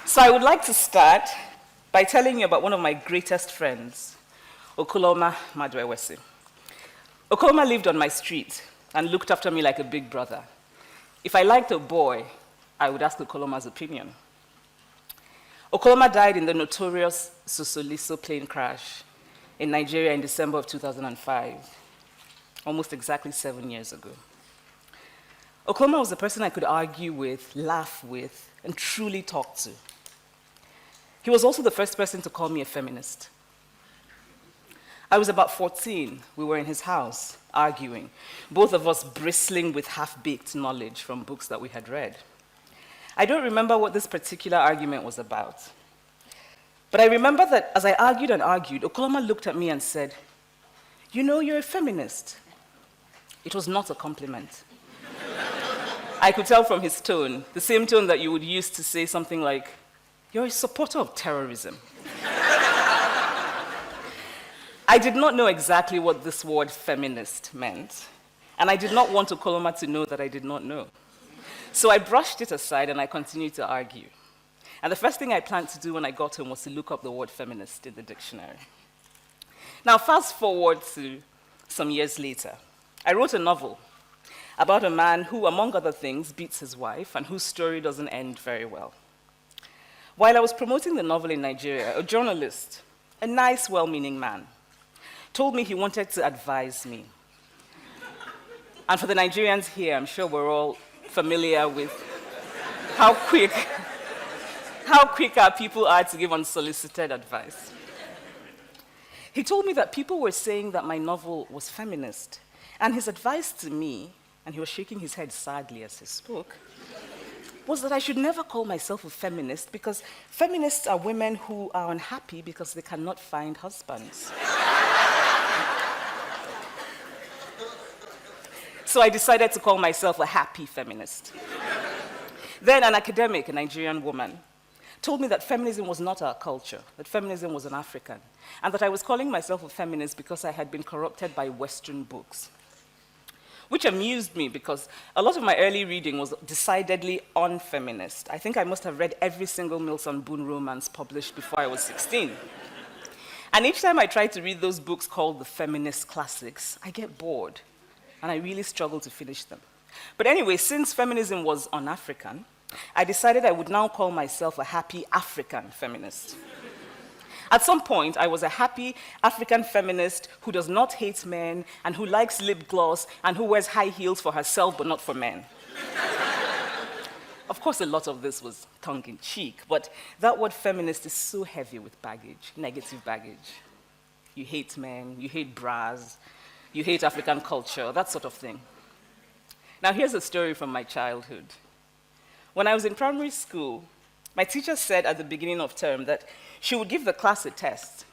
So I would like to start by telling you about one of my greatest friends, Okoloma Madwewesi. Okoloma lived on my street and looked after me like a big brother. If I liked a boy, I would ask Okoloma's opinion. Okoloma died in the notorious Sosoliso plane crash in Nigeria in December of 2005, almost exactly 7 years ago. Okoloma was a person I could argue with, laugh with, and truly talk to. He was also the first person to call me a feminist. I was about 14. We were in his house, arguing, both of us bristling with half-baked knowledge from books that we had read. I don't remember what this particular argument was about. But I remember that as I argued and argued, Okoloma looked at me and said, "You know, you're a feminist." It was not a compliment. I could tell from his tone, the same tone that you would use to say something like, "You're a supporter of terrorism." I did not know exactly what this word feminist meant, and I did not want Okoloma to know that I did not know. So I brushed it aside and I continued to argue. And the first thing I planned to do when I got home was to look up the word feminist in the dictionary. Now, fast forward to some years later. I wrote a novel about a man who, among other things, beats his wife and whose story doesn't end very well. While I was promoting the novel in Nigeria, a journalist, a nice, well-meaning man, told me he wanted to advise me. And for the Nigerians here, I'm sure we're all familiar with how quick our people are to give unsolicited advice. He told me that people were saying that my novel was feminist, and his advice to me, and he was shaking his head sadly as he spoke, was that I should never call myself a feminist because feminists are women who are unhappy because they cannot find husbands. So I decided to call myself a happy feminist. Then an academic, a Nigerian woman, told me that feminism was not our culture, that feminism was an African, and that I was calling myself a feminist because I had been corrupted by Western books. Which amused me because a lot of my early reading was decidedly unfeminist. I think I must have read every single Milton Boone romance published before I was 16. And each time I try to read those books called the feminist classics, I get bored, and I really struggle to finish them. But anyway, since feminism was un-African, I decided I would now call myself a happy African feminist. At some point, I was a happy African feminist who does not hate men and who likes lip gloss and who wears high heels for herself but not for men. Of course, a lot of this was tongue-in-cheek, but that word feminist is so heavy with baggage, negative baggage. You hate men, you hate bras, you hate African culture, that sort of thing. Now, here's a story from my childhood. When I was in primary school, my teacher said at the beginning of term that she would give the class a test,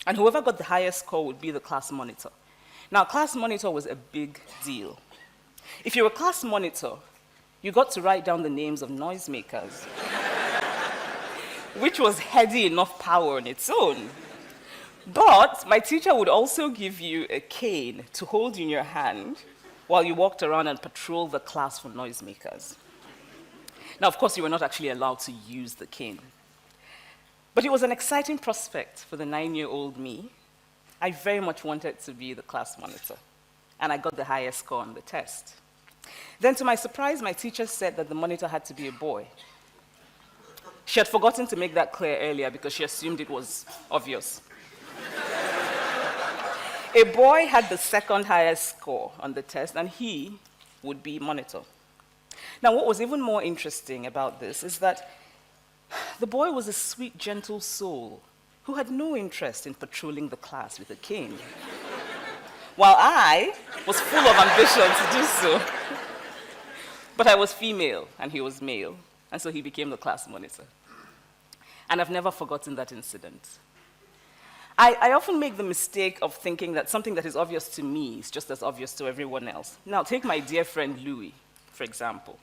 and whoever got the highest score would be the class monitor. Now, class monitor was a big deal. If you were a class monitor, you got to write down the names of noisemakers, which was heady enough power on its own. But my teacher would also give you a cane to hold in your hand while you walked around and patrolled the class for noisemakers. Now, of course, you were not actually allowed to use the cane. But it was an exciting prospect for the 9-year-old me. I very much wanted to be the class monitor, and I got the highest score on the test. Then, to my surprise, my teacher said that the monitor had to be a boy. She had forgotten to make that clear earlier because she assumed it was obvious. A boy had the second highest score on the test, and he would be monitor. Now, what was even more interesting about this is that the boy was a sweet, gentle soul who had no interest in patrolling the class with a cane, while I was full of ambition to do so. But I was female, and he was male, and so he became the class monitor. And I've never forgotten that incident. I often make the mistake of thinking that something that is obvious to me is just as obvious to everyone else. Now, take my dear friend Louis, for example.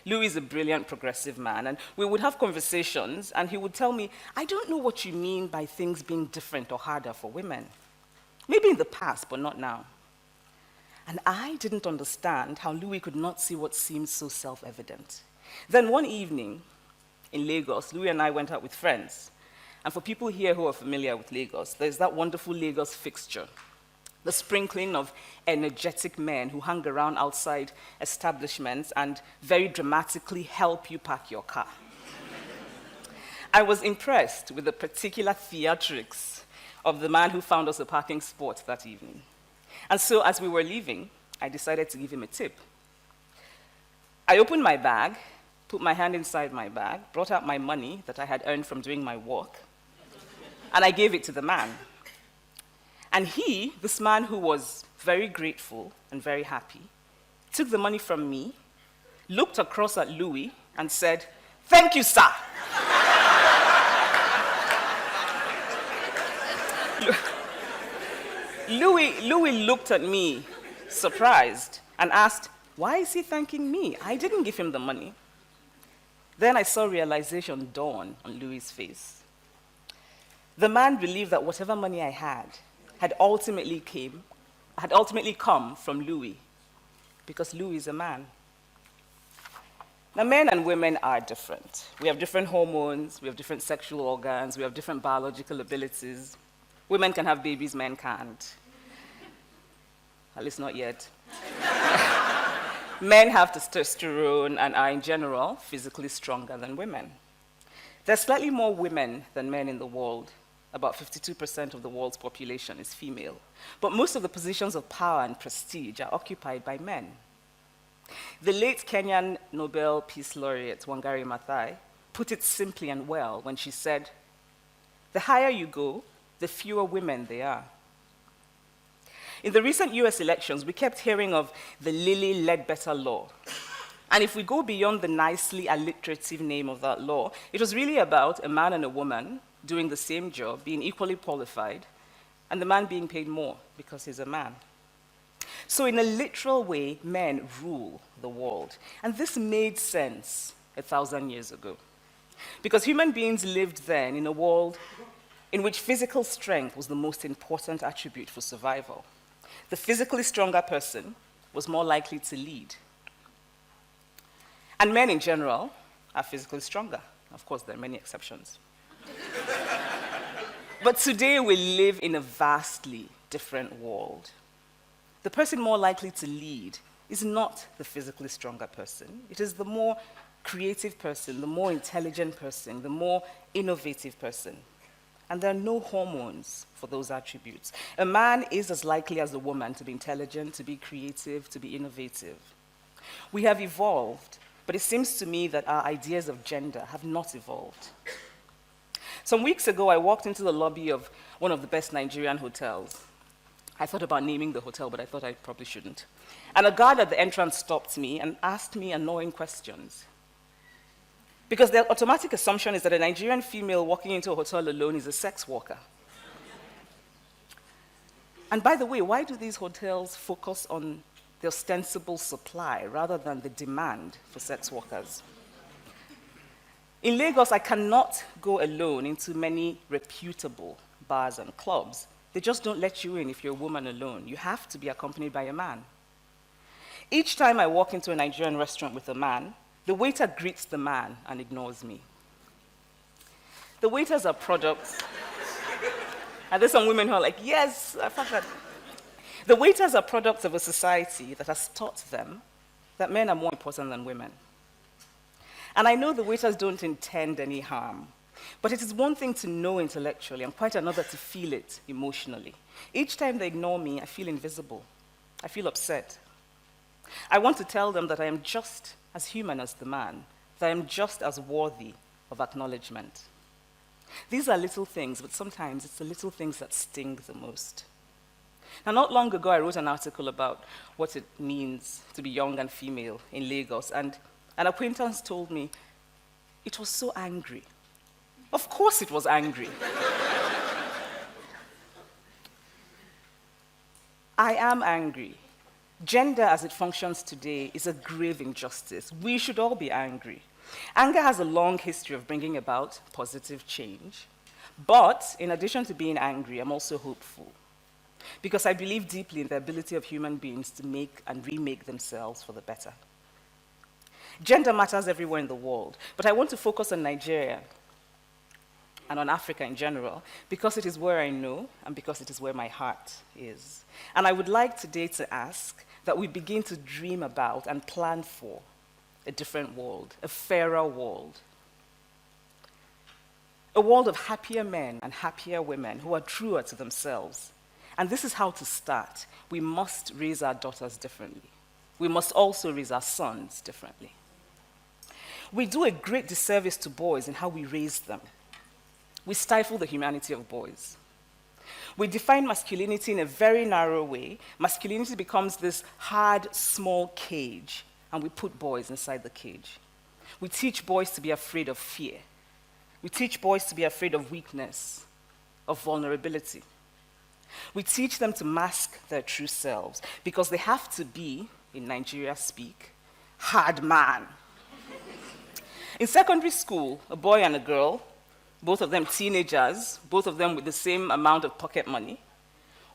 Louis is a brilliant progressive man, and we would have conversations, and he would tell me, "I don't know what you mean by things being different or harder for women. Maybe in the past, but not now." And I didn't understand how Louis could not see what seemed so self-evident. Then one evening, in Lagos, Louis and I went out with friends. And for people here who are familiar with Lagos, there's that wonderful Lagos fixture, the sprinkling of energetic men who hang around outside establishments and very dramatically help you park your car. I was impressed with the particular theatrics of the man who found us a parking spot that evening. And so as we were leaving, I decided to give him a tip. I opened my bag, put my hand inside my bag, brought out my money that I had earned from doing my work, and I gave it to the man. And he, this man who was very grateful and very happy, took the money from me, looked across at Louis, and said, "Thank you, sir." Louis looked at me, surprised, and asked, "Why is he thanking me? I didn't give him the money." Then I saw realization dawn on Louis's face. The man believed that whatever money I had ultimately come from Louis, because Louis is a man. Now, men and women are different. We have different hormones, we have different sexual organs, we have different biological abilities. Women can have babies, men can't. At least not yet. Men have testosterone and are, in general, physically stronger than women. There's slightly more women than men in the world. About 52% of the world's population is female. But most of the positions of power and prestige are occupied by men. The late Kenyan Nobel Peace Laureate, Wangari Maathai, put it simply and well when she said, "The higher you go, the fewer women there are." In the recent US elections, we kept hearing of the Lilly Ledbetter Law. And if we go beyond the nicely alliterative name of that law, it was really about a man and a woman doing the same job, being equally qualified, and the man being paid more because he's a man. So in a literal way, men rule the world. And this made sense 1,000 years ago. Because human beings lived then in a world in which physical strength was the most important attribute for survival. The physically stronger person was more likely to lead. And men in general are physically stronger. Of course, there are many exceptions. But today we live in a vastly different world. The person more likely to lead is not the physically stronger person. It is the more creative person, the more intelligent person, the more innovative person. And there are no hormones for those attributes. A man is as likely as a woman to be intelligent, to be creative, to be innovative. We have evolved, but it seems to me that our ideas of gender have not evolved. Some weeks ago, I walked into the lobby of one of the best Nigerian hotels. I thought about naming the hotel, but I thought I probably shouldn't. And a guard at the entrance stopped me and asked me annoying questions. Because the automatic assumption is that a Nigerian female walking into a hotel alone is a sex worker. And by the way, why do these hotels focus on the ostensible supply rather than the demand for sex workers? In Lagos, I cannot go alone into many reputable bars and clubs. They just don't let you in if you're a woman alone. You have to be accompanied by a man. Each time I walk into a Nigerian restaurant with a man, the waiter greets the man and ignores me. The waiters are products. And there's some women who are like, yes, I thought that. The waiters are products of a society that has taught them that men are more important than women. And I know the waiters don't intend any harm, but it is one thing to know intellectually and quite another to feel it emotionally. Each time they ignore me, I feel invisible. I feel upset. I want to tell them that I am just as human as the man, that I am just as worthy of acknowledgement. These are little things, but sometimes it's the little things that sting the most. Now, not long ago, I wrote an article about what it means to be young and female in Lagos, and an acquaintance told me, it was so angry. Of course it was angry. I am angry. Gender as it functions today is a grave injustice. We should all be angry. Anger has a long history of bringing about positive change. But in addition to being angry, I'm also hopeful. Because I believe deeply in the ability of human beings to make and remake themselves for the better. Gender matters everywhere in the world, but I want to focus on Nigeria and on Africa in general, because it is where I know and because it is where my heart is. And I would like today to ask that we begin to dream about and plan for a different world, a fairer world. A world of happier men and happier women who are truer to themselves. And this is how to start. We must raise our daughters differently. We must also raise our sons differently. We do a great disservice to boys in how we raise them. We stifle the humanity of boys. We define masculinity in a very narrow way. Masculinity becomes this hard, small cage, and we put boys inside the cage. We teach boys to be afraid of fear. We teach boys to be afraid of weakness, of vulnerability. We teach them to mask their true selves because they have to be, in Nigeria speak, hard man. In secondary school, a boy and a girl, both of them teenagers, both of them with the same amount of pocket money,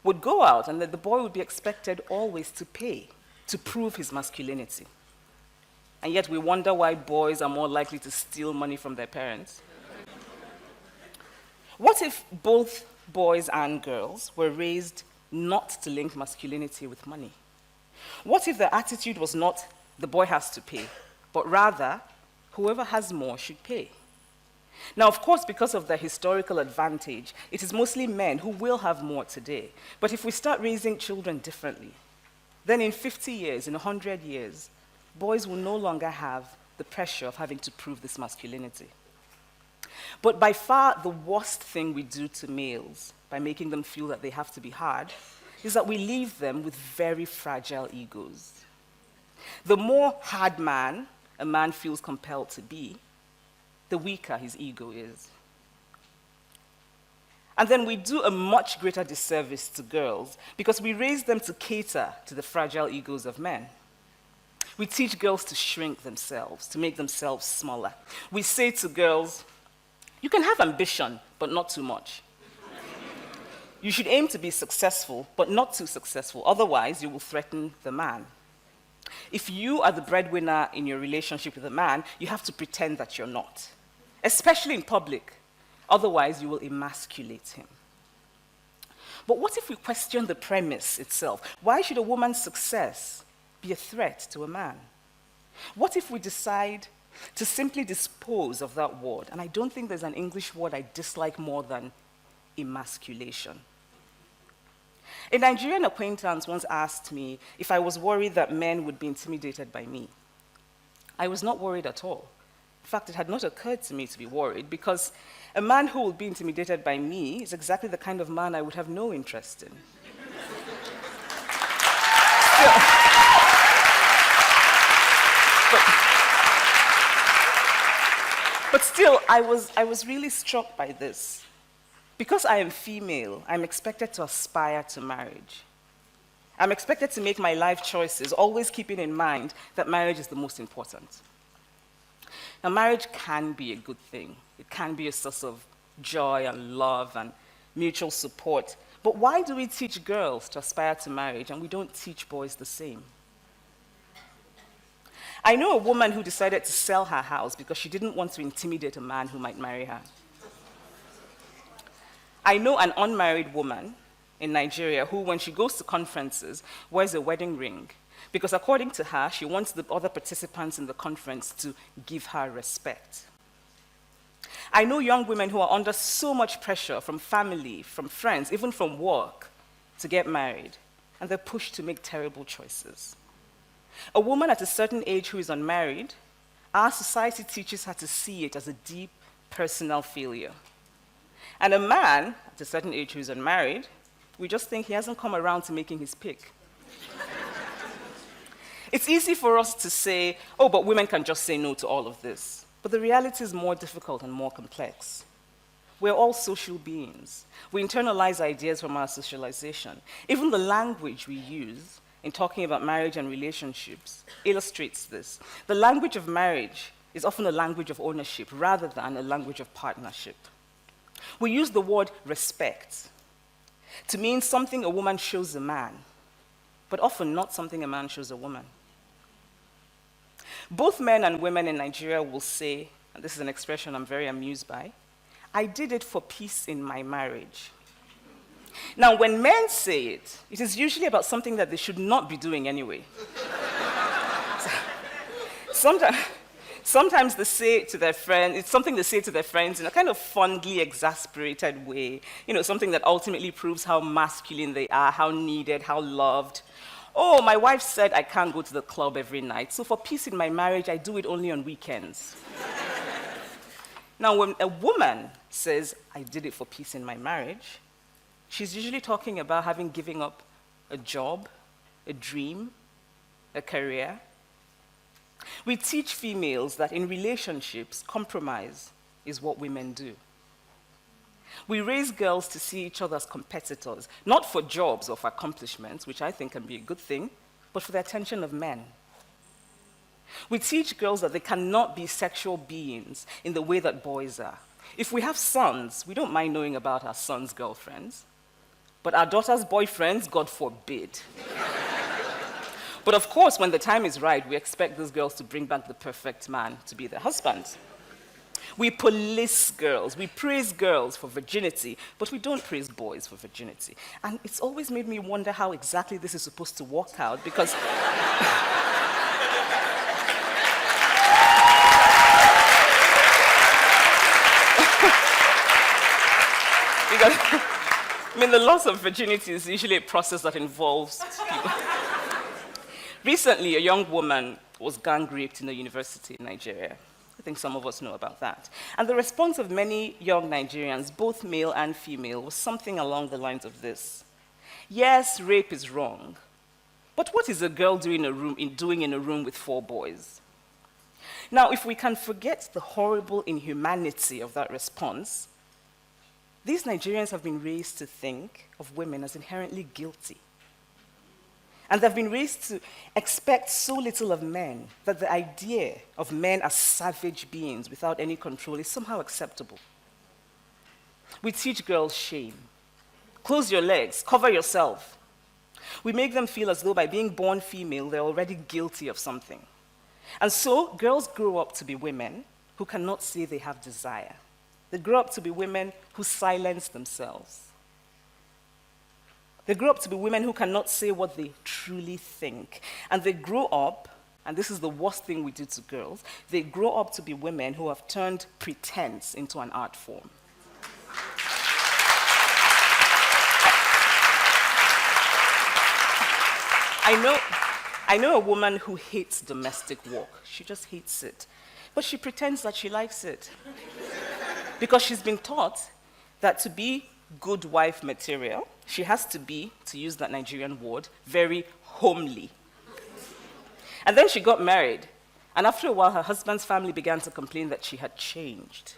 would go out and the boy would be expected always to pay to prove his masculinity. And yet we wonder why boys are more likely to steal money from their parents. What if both boys and girls were raised not to link masculinity with money? What if the attitude was not, the boy has to pay, but rather, whoever has more should pay? Now, of course, because of the historical advantage, it is mostly men who will have more today. But if we start raising children differently, then in 50 years, in 100 years, boys will no longer have the pressure of having to prove this masculinity. But by far the worst thing we do to males, by making them feel that they have to be hard, is that we leave them with very fragile egos. The more hard man a man feels compelled to be, the weaker his ego is. And then we do a much greater disservice to girls because we raise them to cater to the fragile egos of men. We teach girls to shrink themselves, to make themselves smaller. We say to girls, you can have ambition, but not too much. You should aim to be successful, but not too successful. Otherwise, you will threaten the man. If you are the breadwinner in your relationship with a man, you have to pretend that you're not, especially in public. Otherwise, you will emasculate him. But what if we question the premise itself? Why should a woman's success be a threat to a man? What if we decide to simply dispose of that word? And I don't think there's an English word I dislike more than emasculation. A Nigerian acquaintance once asked me if I was worried that men would be intimidated by me. I was not worried at all. In fact, it had not occurred to me to be worried because a man who will be intimidated by me is exactly the kind of man I would have no interest in. But still, I was really struck by this. Because I am female, I'm expected to aspire to marriage. I'm expected to make my life choices, always keeping in mind that marriage is the most important. Now, marriage can be a good thing. It can be a source of joy and love and mutual support. But why do we teach girls to aspire to marriage and we don't teach boys the same? I know a woman who decided to sell her house because she didn't want to intimidate a man who might marry her. I know an unmarried woman in Nigeria who, when she goes to conferences, wears a wedding ring because, according to her, she wants the other participants in the conference to give her respect. I know young women who are under so much pressure from family, from friends, even from work, to get married, and they're pushed to make terrible choices. A woman at a certain age who is unmarried, our society teaches her to see it as a deep personal failure. And a man at a certain age who is unmarried, we just think he hasn't come around to making his pick. It's easy for us to say, oh, but women can just say no to all of this. But the reality is more difficult and more complex. We're all social beings. We internalize ideas from our socialization. Even the language we use in talking about marriage and relationships illustrates this. The language of marriage is often a language of ownership rather than a language of partnership. We use the word respect to mean something a woman shows a man, but often not something a man shows a woman. Both men and women in Nigeria will say, and this is an expression I'm very amused by, I did it for peace in my marriage. Now, when men say it, it is usually about something that they should not be doing anyway. Sometimes they say it to their friends, it's something they say to their friends in a kind of fondly exasperated way, something that ultimately proves how masculine they are, how needed, how loved. Oh, my wife said I can't go to the club every night, so for peace in my marriage, I do it only on weekends. Now, when a woman says, I did it for peace in my marriage, she's usually talking about having given up a job, a dream, a career. We teach females that in relationships, compromise is what women do. We raise girls to see each other as competitors, not for jobs or for accomplishments, which I think can be a good thing, but for the attention of men. We teach girls that they cannot be sexual beings in the way that boys are. If we have sons, we don't mind knowing about our sons' girlfriends, but our daughters' boyfriends, God forbid. But of course, when the time is right, we expect those girls to bring back the perfect man to be their husband. We police girls, we praise girls for virginity, but we don't praise boys for virginity. And it's always made me wonder how exactly this is supposed to work out, because the loss of virginity is usually a process that involves people. Recently, a young woman was gang raped in a university in Nigeria. I think some of us know about that. And the response of many young Nigerians, both male and female, was something along the lines of this. Yes, rape is wrong, but what is a girl doing in a room with 4 boys? Now, if we can forget the horrible inhumanity of that response, these Nigerians have been raised to think of women as inherently guilty. And they've been raised to expect so little of men that the idea of men as savage beings without any control is somehow acceptable. We teach girls shame. Close your legs, cover yourself. We make them feel as though by being born female, they're already guilty of something. And so girls grow up to be women who cannot say they have desire. They grow up to be women who silence themselves. They grow up to be women who cannot say what they truly think. And they grow up, and this is the worst thing we do to girls, they grow up to be women who have turned pretense into an art form. I know a woman who hates domestic work. She just hates it. But she pretends that she likes it. Because she's been taught that to be good wife material, she has to be, to use that Nigerian word, very homely. And then she got married, and after a while, her husband's family began to complain that she had changed.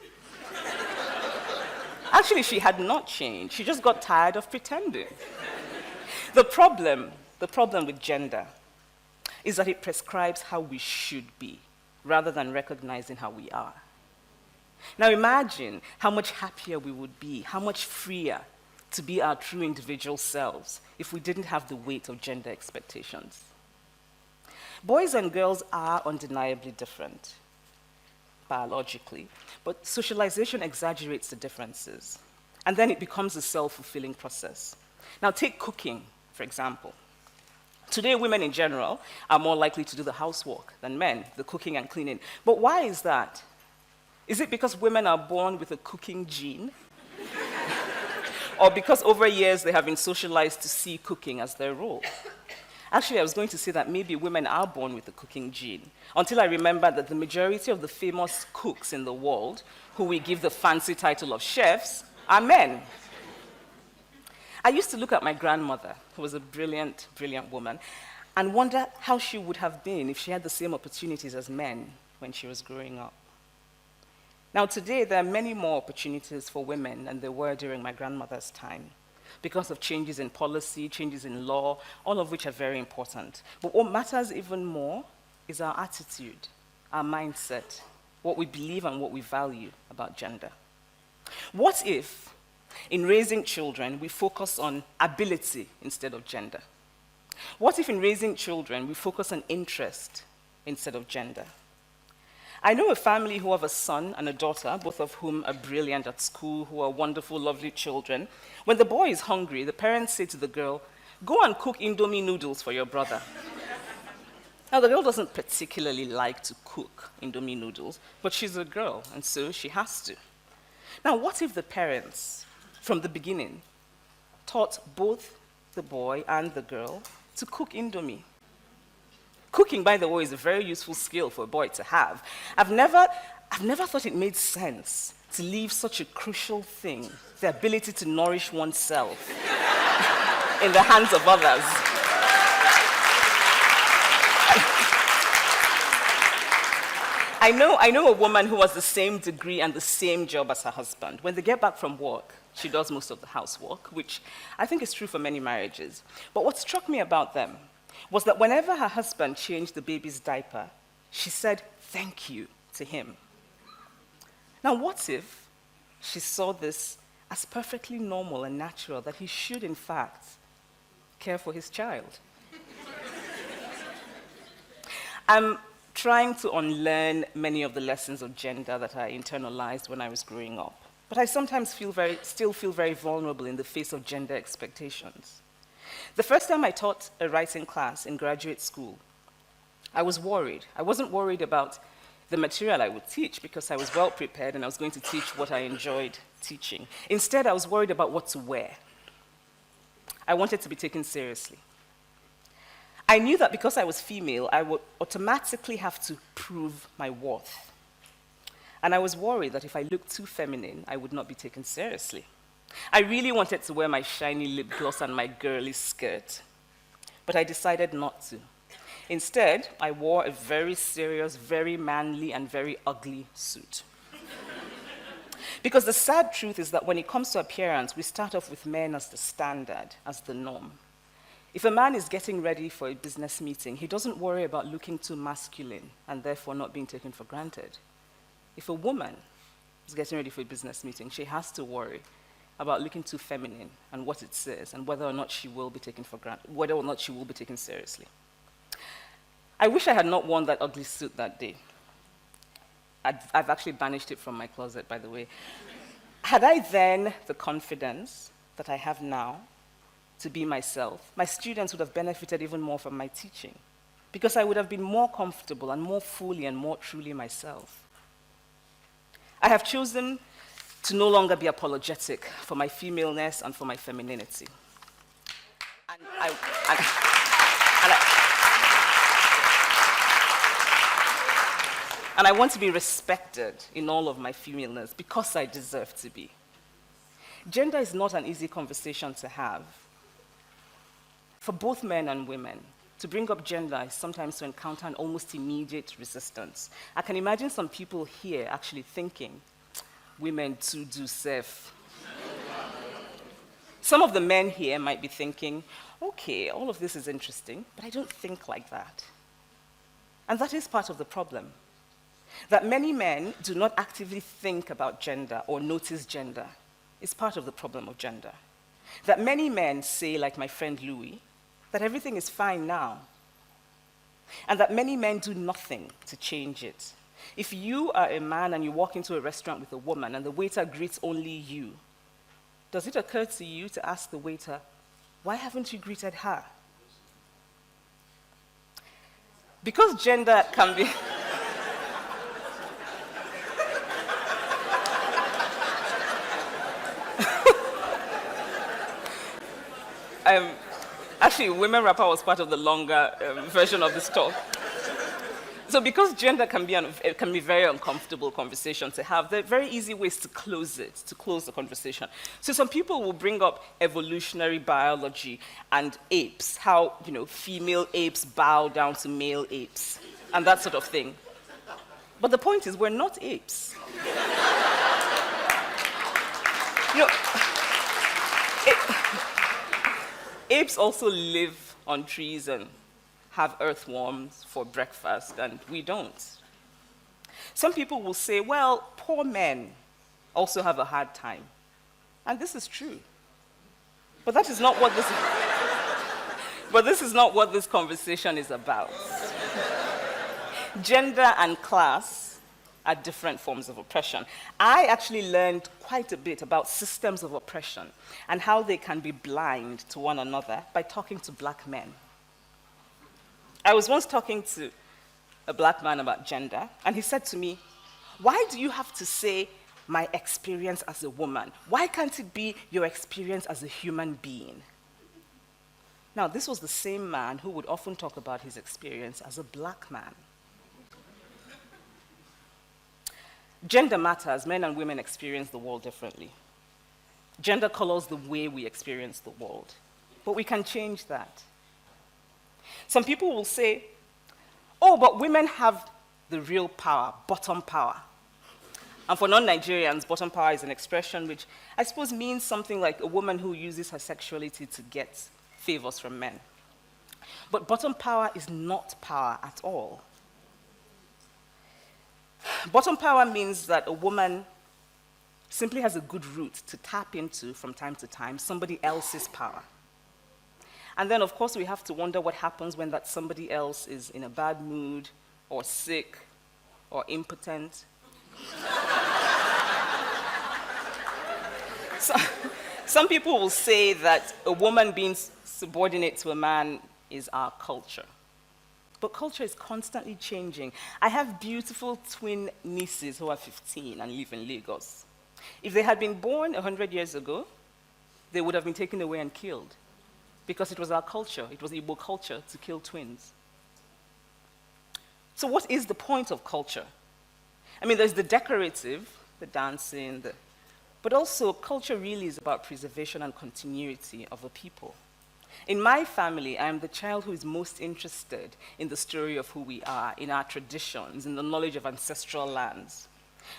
Actually, she had not changed. She just got tired of pretending. The problem with gender is that it prescribes how we should be, rather than recognizing how we are. Now imagine how much happier we would be, how much freer to be our true individual selves if we didn't have the weight of gender expectations. Boys and girls are undeniably different, biologically, but socialization exaggerates the differences, and then it becomes a self-fulfilling process. Now take cooking, for example. Today, women in general are more likely to do the housework than men, the cooking and cleaning. But why is that? Is it because women are born with a cooking gene? Or because over years they have been socialized to see cooking as their role? Actually, I was going to say that maybe women are born with a cooking gene, until I remembered that the majority of the famous cooks in the world, who we give the fancy title of chefs, are men. I used to look at my grandmother, who was a brilliant, brilliant woman, and wonder how she would have been if she had the same opportunities as men when she was growing up. Now today, there are many more opportunities for women than there were during my grandmother's time, because of changes in policy, changes in law, all of which are very important. But what matters even more is our attitude, our mindset, what we believe and what we value about gender. What if, in raising children, we focus on ability instead of gender? What if in raising children, we focus on interest instead of gender. I know a family who have a son and a daughter, both of whom are brilliant at school, who are wonderful, lovely children. When the boy is hungry, the parents say to the girl, "Go and cook Indomie noodles for your brother." Now, the girl doesn't particularly like to cook Indomie noodles, but she's a girl, and so she has to. Now, what if the parents, from the beginning, taught both the boy and the girl to cook Indomie? Cooking, by the way, is a very useful skill for a boy to have. I've never thought it made sense to leave such a crucial thing, the ability to nourish oneself, in the hands of others. I know a woman who has the same degree and the same job as her husband. When they get back from work, she does most of the housework, which I think is true for many marriages. But what struck me about them was that whenever her husband changed the baby's diaper, she said thank you to him. Now, what if she saw this as perfectly normal and natural, that he should, in fact, care for his child? I'm trying to unlearn many of the lessons of gender that I internalized when I was growing up. But I sometimes still feel very vulnerable in the face of gender expectations. The first time I taught a writing class in graduate school, I was worried. I wasn't worried about the material I would teach because I was well prepared and I was going to teach what I enjoyed teaching. Instead, I was worried about what to wear. I wanted to be taken seriously. I knew that because I was female, I would automatically have to prove my worth. And I was worried that if I looked too feminine, I would not be taken seriously. I really wanted to wear my shiny lip gloss and my girly skirt, but I decided not to. Instead, I wore a very serious, very manly, and very ugly suit. Because the sad truth is that when it comes to appearance, we start off with men as the standard, as the norm. If a man is getting ready for a business meeting, he doesn't worry about looking too masculine and therefore not being taken for granted. If a woman is getting ready for a business meeting, she has to worry about looking too feminine and what it says and whether or not she will be taken for granted, whether or not she will be taken seriously. I wish I had not worn that ugly suit that day. I've actually banished it from my closet, by the way. Had I then the confidence that I have now to be myself, my students would have benefited even more from my teaching because I would have been more comfortable and more fully and more truly myself. I have chosen to no longer be apologetic for my femaleness and for my femininity. And I want to be respected in all of my femaleness because I deserve to be. Gender is not an easy conversation to have. For both men and women, to bring up gender is sometimes to encounter an almost immediate resistance. I can imagine some people here actually thinking, women too do self. Some of the men here might be thinking, okay, all of this is interesting, but I don't think like that. And that is part of the problem. That many men do not actively think about gender or notice gender is part of the problem of gender. That many men say, like my friend Louis, that everything is fine now. And that many men do nothing to change it. If you are a man and you walk into a restaurant with a woman and the waiter greets only you, does it occur to you to ask the waiter, why haven't you greeted her? Because gender can be... Actually, Women Rapper was part of the longer version of this talk. So because gender can be a very uncomfortable conversation to have, there are very easy ways to close it, to close the conversation. So some people will bring up evolutionary biology and apes, how female apes bow down to male apes, and that sort of thing. But the point is, we're not apes. Apes also live on trees and have earthworms for breakfast, and we don't. Some people will say, well, poor men also have a hard time. And this is true. But that is not what this is not what this conversation is about. Gender and class are different forms of oppression. I actually learned quite a bit about systems of oppression and how they can be blind to one another by talking to black men. I was once talking to a black man about gender, and he said to me, "Why do you have to say my experience as a woman? Why can't it be your experience as a human being?" Now, this was the same man who would often talk about his experience as a black man. Gender matters. Men and women experience the world differently. Gender colors the way we experience the world. But we can change that. Some people will say, "Oh, but women have the real power, bottom power." And for non-Nigerians, bottom power is an expression which I suppose means something like a woman who uses her sexuality to get favors from men. But bottom power is not power at all. Bottom power means that a woman simply has a good route to tap into from time to time, somebody else's power. And then, of course, we have to wonder what happens when that somebody else is in a bad mood, or sick, or impotent. Some people will say that a woman being subordinate to a man is our culture. But culture is constantly changing. I have beautiful twin nieces who are 15 and live in Lagos. If they had been born 100 years ago, they would have been taken away and killed, because it was our culture, it was Igbo culture to kill twins. So what is the point of culture? I mean, there's the decorative, the dancing, but also culture really is about preservation and continuity of a people. In my family, I am the child who is most interested in the story of who we are, in our traditions, in the knowledge of ancestral lands.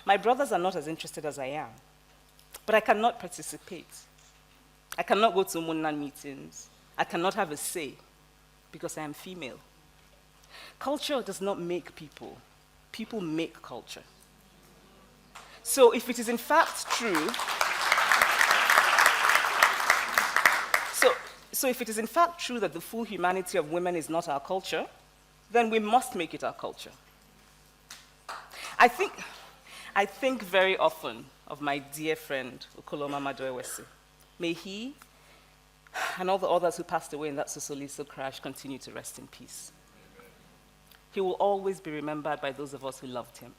My brothers are not as interested as I am, but I cannot participate. I cannot go to Munnan meetings. I cannot have a say because I am female. Culture does not make people. People make culture. So if it is in fact true, So if it is in fact true that the full humanity of women is not our culture, then we must make it our culture. I think very often of my dear friend, Okoloma Madoewesi. May he and all the others who passed away in that Sosoliso crash continue to rest in peace. He will always be remembered by those of us who loved him.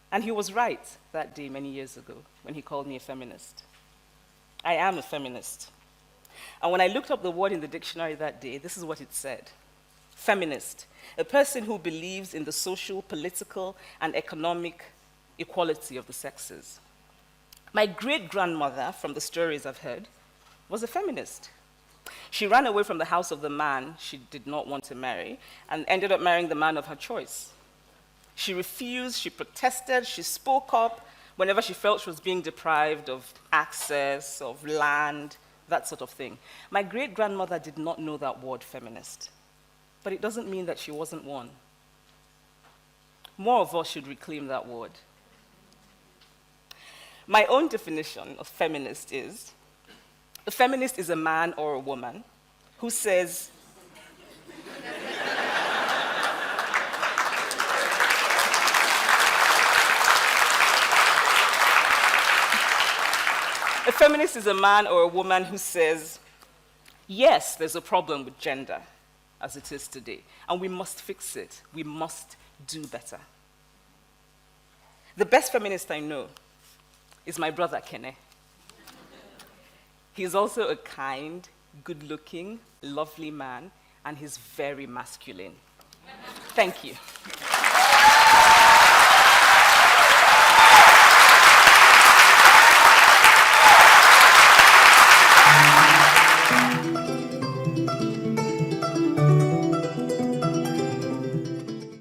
And he was right that day many years ago when he called me a feminist. I am a feminist. And when I looked up the word in the dictionary that day, this is what it said. Feminist, a person who believes in the social, political, and economic equality of the sexes. My great-grandmother, from the stories I've heard, was a feminist. She ran away from the house of the man she did not want to marry and ended up marrying the man of her choice. She refused, she protested, she spoke up whenever she felt she was being deprived of access, of land, that sort of thing. My great-grandmother did not know that word feminist, but it doesn't mean that she wasn't one. More of us should reclaim that word. My own definition of feminist is, a feminist is a man or a woman who says, a feminist is a man or a woman who says, yes, there's a problem with gender as it is today, and we must fix it. We must do better. The best feminist I know is my brother, Kene. He's also a kind, good-looking, lovely man, and he's very masculine. Thank you.